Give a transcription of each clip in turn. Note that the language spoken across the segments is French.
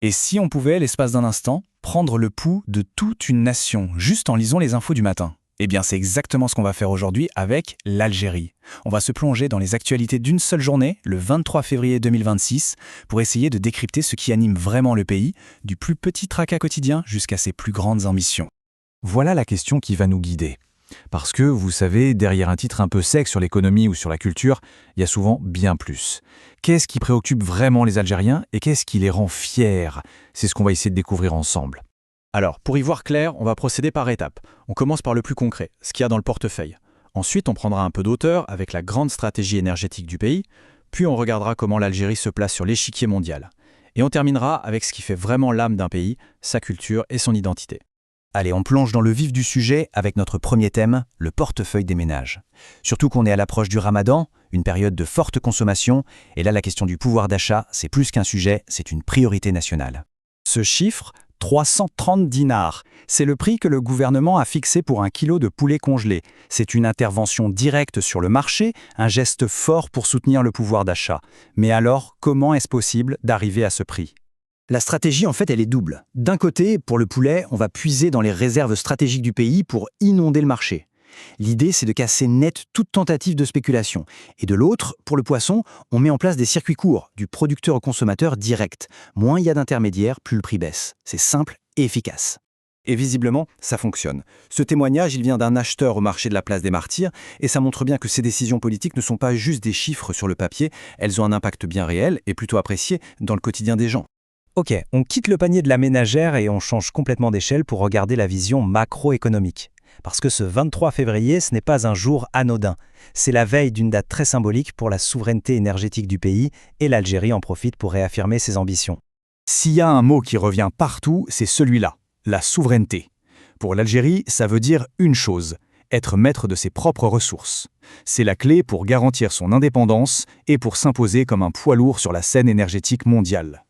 Et si on pouvait, l'espace d'un instant, prendre le pouls de toute une nation, juste en lisant les infos du matin? Eh bien, c'est exactement ce qu'on va faire aujourd'hui avec l'Algérie. On va se plonger dans les actualités d'une seule journée, le 23 février 2026, pour essayer de décrypter ce qui anime vraiment le pays, du plus petit tracas quotidien jusqu'à ses plus grandes ambitions. Voilà la question qui va nous guider. Parce que, vous savez, derrière un titre un peu sec sur l'économie ou sur la culture, il y a souvent bien plus. Qu'est-ce qui préoccupe vraiment les Algériens et qu'est-ce qui les rend fiers? C'est ce qu'on va essayer de découvrir ensemble. Alors, pour y voir clair, on va procéder par étapes. On commence par le plus concret, ce qu'il y a dans le portefeuille. Ensuite, on prendra un peu d'auteur avec la grande stratégie énergétique du pays, puis on regardera comment l'Algérie se place sur l'échiquier mondial. Et on terminera avec ce qui fait vraiment l'âme d'un pays, sa culture et son identité. Allez, on plonge dans le vif du sujet avec notre premier thème, le portefeuille des ménages. Surtout qu'on est à l'approche du Ramadan, une période de forte consommation, et là la question du pouvoir d'achat, c'est plus qu'un sujet, c'est une priorité nationale. Ce chiffre, 330 dinars, c'est le prix que le gouvernement a fixé pour un kilo de poulet congelé. C'est une intervention directe sur le marché, un geste fort pour soutenir le pouvoir d'achat. Mais alors, comment est-ce possible d'arriver à ce prix ? La stratégie, en fait, elle est double. D'un côté, pour le poulet, on va puiser dans les réserves stratégiques du pays pour inonder le marché. L'idée, c'est de casser net toute tentative de spéculation. Et de l'autre, pour le poisson, on met en place des circuits courts, du producteur au consommateur direct. Moins il y a d'intermédiaires, plus le prix baisse. C'est simple et efficace. Et visiblement, ça fonctionne. Ce témoignage, il vient d'un acheteur au marché de la place des Martyrs, et ça montre bien que ces décisions politiques ne sont pas juste des chiffres sur le papier, elles ont un impact bien réel et plutôt apprécié dans le quotidien des gens. Ok, on quitte le panier de la ménagère et on change complètement d'échelle pour regarder la vision macroéconomique. Parce que ce 23 février, ce n'est pas un jour anodin. C'est la veille d'une date très symbolique pour la souveraineté énergétique du pays et l'Algérie en profite pour réaffirmer ses ambitions. S'il y a un mot qui revient partout, c'est celui-là, la souveraineté. Pour l'Algérie, ça veut dire une chose, être maître de ses propres ressources. C'est la clé pour garantir son indépendance et pour s'imposer comme un poids lourd sur la scène énergétique mondiale.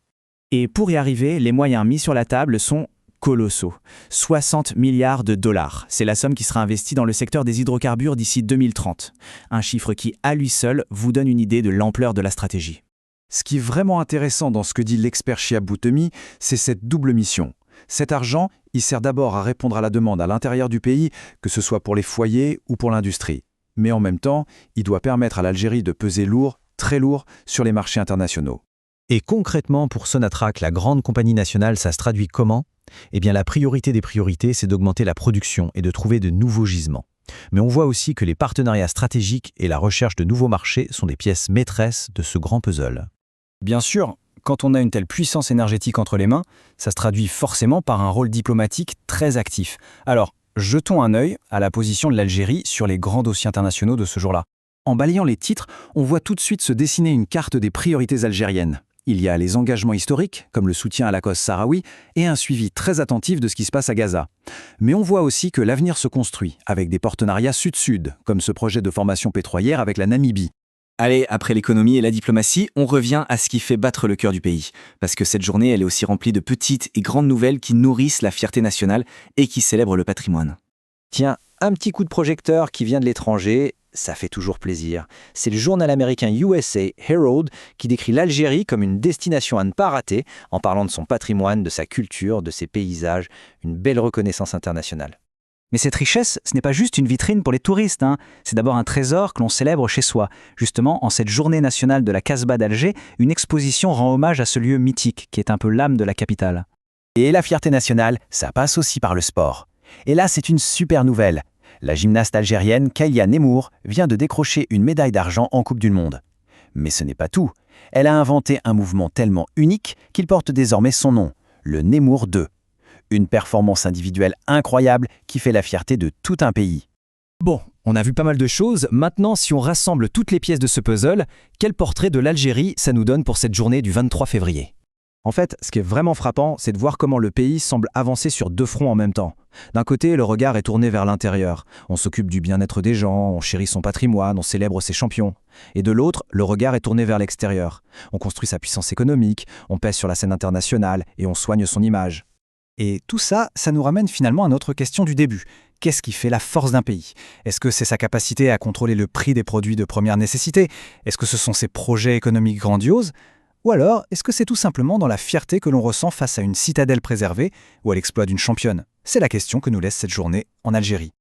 Et pour y arriver, les moyens mis sur la table sont colossaux. 60 milliards de dollars. C'est la somme qui sera investie dans le secteur des hydrocarbures d'ici 2030. Un chiffre qui, à lui seul, vous donne une idée de l'ampleur de la stratégie. Ce qui est vraiment intéressant dans ce que dit l'expert Chihab Boutemi, c'est cette double mission. Cet argent, il sert d'abord à répondre à la demande à l'intérieur du pays, que ce soit pour les foyers ou pour l'industrie. Mais en même temps, il doit permettre à l'Algérie de peser lourd, très lourd, sur les marchés internationaux. Et concrètement, pour Sonatrach, la grande compagnie nationale, ça se traduit comment ? Eh bien, la priorité des priorités, c'est d'augmenter la production et de trouver de nouveaux gisements. Mais on voit aussi que les partenariats stratégiques et la recherche de nouveaux marchés sont des pièces maîtresses de ce grand puzzle. Bien sûr, quand on a une telle puissance énergétique entre les mains, ça se traduit forcément par un rôle diplomatique très actif. Alors, jetons un œil à la position de l'Algérie sur les grands dossiers internationaux de ce jour-là. En balayant les titres, on voit tout de suite se dessiner une carte des priorités algériennes. Il y a les engagements historiques, comme le soutien à la cause sahraoui, et un suivi très attentif de ce qui se passe à Gaza. Mais on voit aussi que l'avenir se construit, avec des partenariats sud-sud, comme ce projet de formation pétrolière avec la Namibie. Allez, après l'économie et la diplomatie, on revient à ce qui fait battre le cœur du pays. Parce que cette journée, elle est aussi remplie de petites et grandes nouvelles qui nourrissent la fierté nationale et qui célèbrent le patrimoine. Tiens, un petit coup de projecteur qui vient de l'étranger, ça fait toujours plaisir. C'est le journal américain USA Herald qui décrit l'Algérie comme une destination à ne pas rater en parlant de son patrimoine, de sa culture, de ses paysages, une belle reconnaissance internationale. Mais cette richesse, ce n'est pas juste une vitrine pour les touristes, hein. C'est d'abord un trésor que l'on célèbre chez soi. Justement, en cette journée nationale de la Casbah d'Alger, une exposition rend hommage à ce lieu mythique qui est un peu l'âme de la capitale. Et la fierté nationale, ça passe aussi par le sport. Et là, c'est une super nouvelle. La gymnaste algérienne Kaylia Nemour vient de décrocher une médaille d'argent en Coupe du Monde. Mais ce n'est pas tout. Elle a inventé un mouvement tellement unique qu'il porte désormais son nom, le Nemour 2. Une performance individuelle incroyable qui fait la fierté de tout un pays. Bon, on a vu pas mal de choses. Maintenant, si on rassemble toutes les pièces de ce puzzle, quel portrait de l'Algérie ça nous donne pour cette journée du 23 février ? En fait, ce qui est vraiment frappant, c'est de voir comment le pays semble avancer sur deux fronts en même temps. D'un côté, le regard est tourné vers l'intérieur. On s'occupe du bien-être des gens, on chérit son patrimoine, on célèbre ses champions. Et de l'autre, le regard est tourné vers l'extérieur. On construit sa puissance économique, on pèse sur la scène internationale et on soigne son image. Et tout ça, ça nous ramène finalement à notre question du début. Qu'est-ce qui fait la force d'un pays ? Est-ce que c'est sa capacité à contrôler le prix des produits de première nécessité ? Est-ce que ce sont ses projets économiques grandioses ? Ou alors, est-ce que c'est tout simplement dans la fierté que l'on ressent face à une citadelle préservée ou à l'exploit d'une championne? C'est la question que nous laisse cette journée en Algérie.